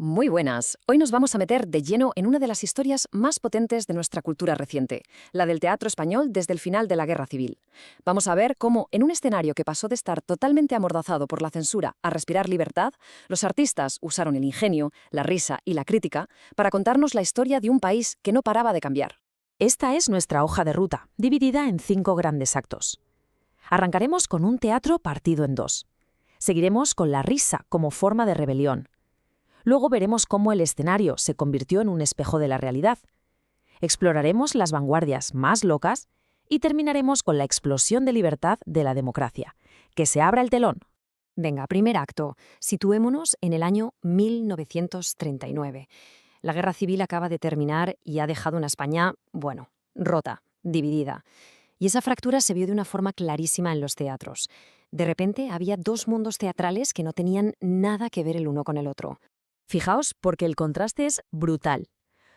Muy buenas. Hoy nos vamos a meter de lleno en una de las historias más potentes de nuestra cultura reciente, la del teatro español desde el final de la Guerra Civil. Vamos a ver cómo, en un escenario que pasó de estar totalmente amordazado por la censura a respirar libertad, los artistas usaron el ingenio, la risa y la crítica para contarnos la historia de un país que no paraba de cambiar. Esta es nuestra hoja de ruta, dividida en 5 grandes actos. Arrancaremos con un teatro partido en 2. Seguiremos con la risa como forma de rebelión. Luego veremos cómo el escenario se convirtió en un espejo de la realidad. Exploraremos las vanguardias más locas y terminaremos con la explosión de libertad de la democracia. ¡Que se abra el telón! Venga, primer acto. Situémonos en el año 1939. La Guerra Civil acaba de terminar y ha dejado una España, rota, dividida. Y esa fractura se vio de una forma clarísima en los teatros. De repente había dos mundos teatrales que no tenían nada que ver el uno con el otro. Fijaos porque el contraste es brutal.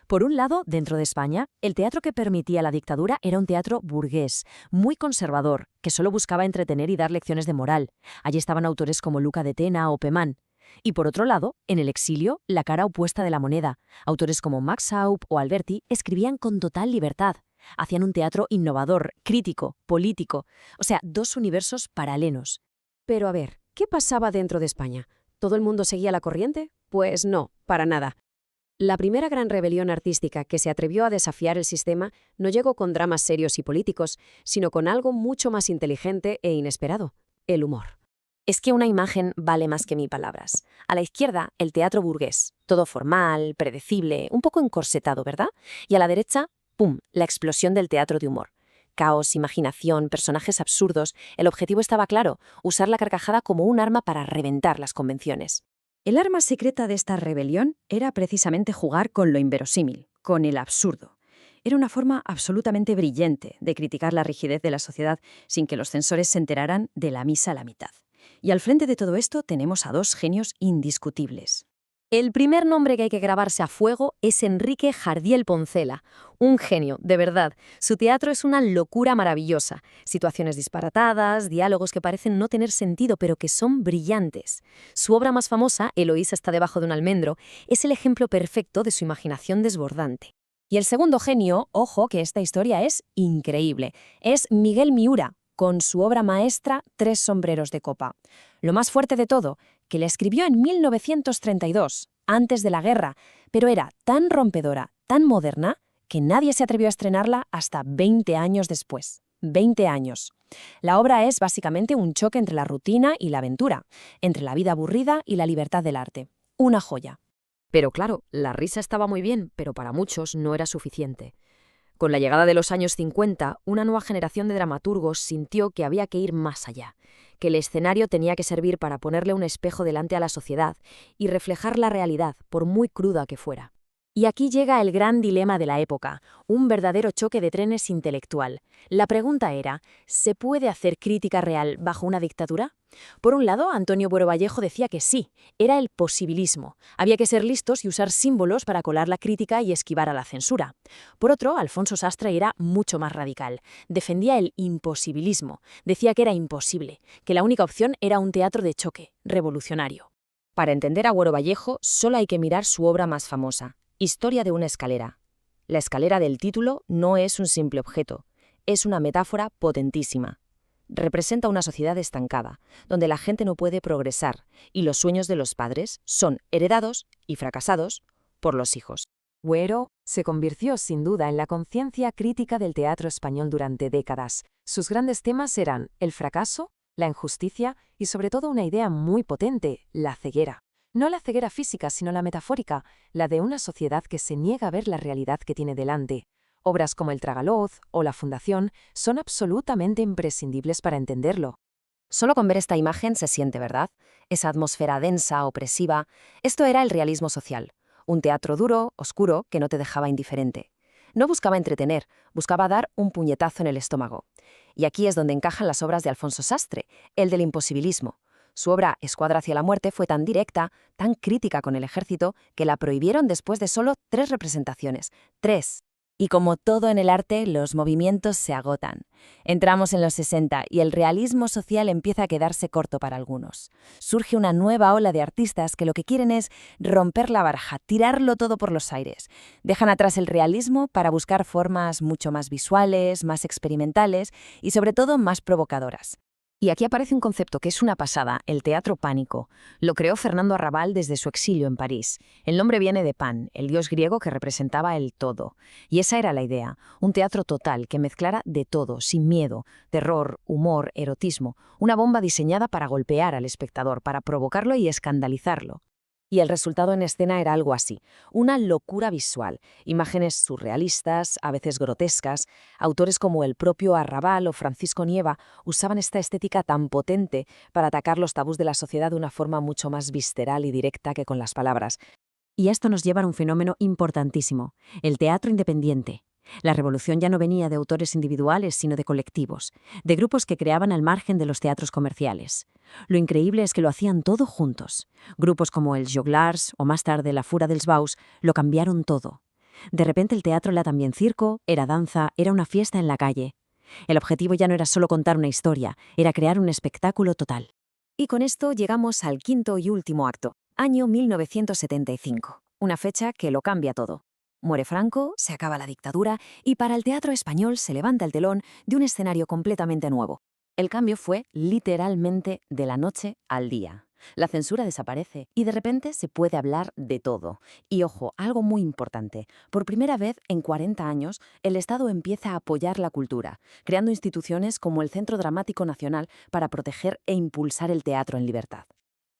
Por un lado, dentro de España, el teatro que permitía la dictadura era un teatro burgués, muy conservador, que solo buscaba entretener y dar lecciones de moral. Allí estaban autores como Luca de Tena o Pemán. Y por otro lado, en el exilio, la cara opuesta de la moneda. Autores como Max Haupt o Alberti escribían con total libertad. Hacían un teatro innovador, crítico, político. O sea, dos universos paralelos. Pero a ver, ¿qué pasaba dentro de España? ¿Todo el mundo seguía la corriente? Pues no, para nada. La primera gran rebelión artística que se atrevió a desafiar el sistema no llegó con dramas serios y políticos, sino con algo mucho más inteligente e inesperado: el humor. Es que una imagen vale más que 1000 palabras. A la izquierda, el teatro burgués, todo formal, predecible, un poco encorsetado, ¿verdad? Y a la derecha, ¡pum!, la explosión del teatro de humor. Caos, imaginación, personajes absurdos. El objetivo estaba claro: usar la carcajada como un arma para reventar las convenciones. El arma secreta de esta rebelión era precisamente jugar con lo inverosímil, con el absurdo. Era una forma absolutamente brillante de criticar la rigidez de la sociedad sin que los censores se enteraran de la misa a la mitad. Y al frente de todo esto tenemos a dos genios indiscutibles. El primer nombre que hay que grabarse a fuego es Enrique Jardiel Poncela. Un genio, de verdad. Su teatro es una locura maravillosa. Situaciones disparatadas, diálogos que parecen no tener sentido, pero que son brillantes. Su obra más famosa, Eloísa está debajo de un almendro, es el ejemplo perfecto de su imaginación desbordante. Y el segundo genio, ojo que esta historia es increíble, es Miguel Miura, con su obra maestra Tres sombreros de copa. Lo más fuerte de todo, que la escribió en 1932, antes de la guerra, pero era tan rompedora, tan moderna, que nadie se atrevió a estrenarla hasta 20 años después. 20 años. La obra es básicamente un choque entre la rutina y la aventura, entre la vida aburrida y la libertad del arte. Una joya. Pero claro, la risa estaba muy bien, pero para muchos no era suficiente. Con la llegada de los años 50, una nueva generación de dramaturgos sintió que había que ir más allá, que el escenario tenía que servir para ponerle un espejo delante a la sociedad y reflejar la realidad, por muy cruda que fuera. Y aquí llega el gran dilema de la época, un verdadero choque de trenes intelectual. La pregunta era: ¿se puede hacer crítica real bajo una dictadura? Por un lado, Antonio Buero Vallejo decía que sí, era el posibilismo. Había que ser listos y usar símbolos para colar la crítica y esquivar a la censura. Por otro, Alfonso Sastre era mucho más radical. Defendía el imposibilismo. Decía que era imposible, que la única opción era un teatro de choque, revolucionario. Para entender a Buero Vallejo, solo hay que mirar su obra más famosa, Historia de una escalera. La escalera del título no es un simple objeto, es una metáfora potentísima. Representa una sociedad estancada, donde la gente no puede progresar y los sueños de los padres son heredados y fracasados por los hijos. Buero se convirtió sin duda en la conciencia crítica del teatro español durante décadas. Sus grandes temas eran el fracaso, la injusticia y sobre todo una idea muy potente: la ceguera. No la ceguera física, sino la metafórica, la de una sociedad que se niega a ver la realidad que tiene delante. Obras como El Tragaloz o La Fundación son absolutamente imprescindibles para entenderlo. Solo con ver esta imagen se siente, ¿verdad? Esa atmósfera densa, opresiva. Esto era el realismo social. Un teatro duro, oscuro, que no te dejaba indiferente. No buscaba entretener, buscaba dar un puñetazo en el estómago. Y aquí es donde encajan las obras de Alfonso Sastre, el del imposibilismo. Su obra Escuadra hacia la muerte fue tan directa, tan crítica con el ejército, que la prohibieron después de solo 3 representaciones. 3. Y como todo en el arte, los movimientos se agotan. Entramos en los 60 y el realismo social empieza a quedarse corto para algunos. Surge una nueva ola de artistas que lo que quieren es romper la baraja, tirarlo todo por los aires. Dejan atrás el realismo para buscar formas mucho más visuales, más experimentales y sobre todo más provocadoras. Y aquí aparece un concepto que es una pasada, el teatro pánico. Lo creó Fernando Arrabal desde su exilio en París. El nombre viene de Pan, el dios griego que representaba el todo. Y esa era la idea, un teatro total que mezclara de todo, sin miedo, terror, humor, erotismo, una bomba diseñada para golpear al espectador, para provocarlo y escandalizarlo. Y el resultado en escena era algo así, una locura visual, imágenes surrealistas, a veces grotescas. Autores como el propio Arrabal o Francisco Nieva usaban esta estética tan potente para atacar los tabús de la sociedad de una forma mucho más visceral y directa que con las palabras. Y esto nos lleva a un fenómeno importantísimo, el teatro independiente. La revolución ya no venía de autores individuales, sino de colectivos, de grupos que creaban al margen de los teatros comerciales. Lo increíble es que lo hacían todo juntos. Grupos como el Joglars o más tarde la Fura dels Baus lo cambiaron todo. De repente el teatro era también circo, era danza, era una fiesta en la calle. El objetivo ya no era solo contar una historia, era crear un espectáculo total. Y con esto llegamos al quinto y último acto, año 1975, una fecha que lo cambia todo. Muere Franco, se acaba la dictadura y para el teatro español se levanta el telón de un escenario completamente nuevo. El cambio fue literalmente de la noche al día. La censura desaparece y de repente se puede hablar de todo. Y ojo, algo muy importante. Por primera vez en 40 años, el Estado empieza a apoyar la cultura, creando instituciones como el Centro Dramático Nacional para proteger e impulsar el teatro en libertad.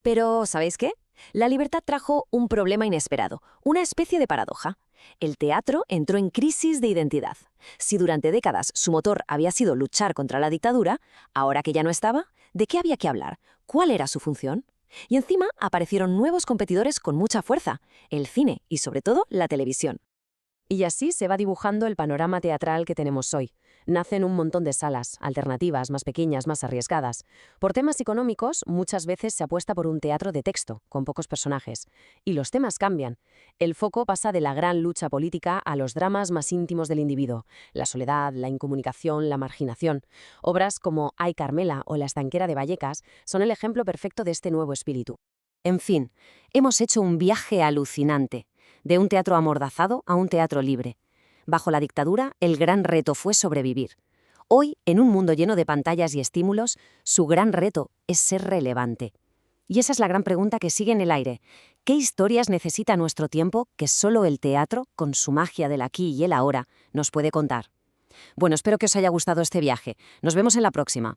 Pero, ¿sabéis qué? La libertad trajo un problema inesperado, una especie de paradoja. El teatro entró en crisis de identidad. Si durante décadas su motor había sido luchar contra la dictadura, ahora que ya no estaba, ¿de qué había que hablar? ¿Cuál era su función? Y encima aparecieron nuevos competidores con mucha fuerza, el cine y sobre todo la televisión. Y así se va dibujando el panorama teatral que tenemos hoy. Nacen un montón de salas, alternativas, más pequeñas, más arriesgadas. Por temas económicos, muchas veces se apuesta por un teatro de texto, con pocos personajes. Y los temas cambian. El foco pasa de la gran lucha política a los dramas más íntimos del individuo. La soledad, la incomunicación, la marginación. Obras como Ay Carmela o La estanquera de Vallecas son el ejemplo perfecto de este nuevo espíritu. En fin, hemos hecho un viaje alucinante, de un teatro amordazado a un teatro libre. Bajo la dictadura, el gran reto fue sobrevivir. Hoy, en un mundo lleno de pantallas y estímulos, su gran reto es ser relevante. Y esa es la gran pregunta que sigue en el aire. ¿Qué historias necesita nuestro tiempo que solo el teatro, con su magia del aquí y el ahora, nos puede contar? Bueno, espero que os haya gustado este viaje. Nos vemos en la próxima.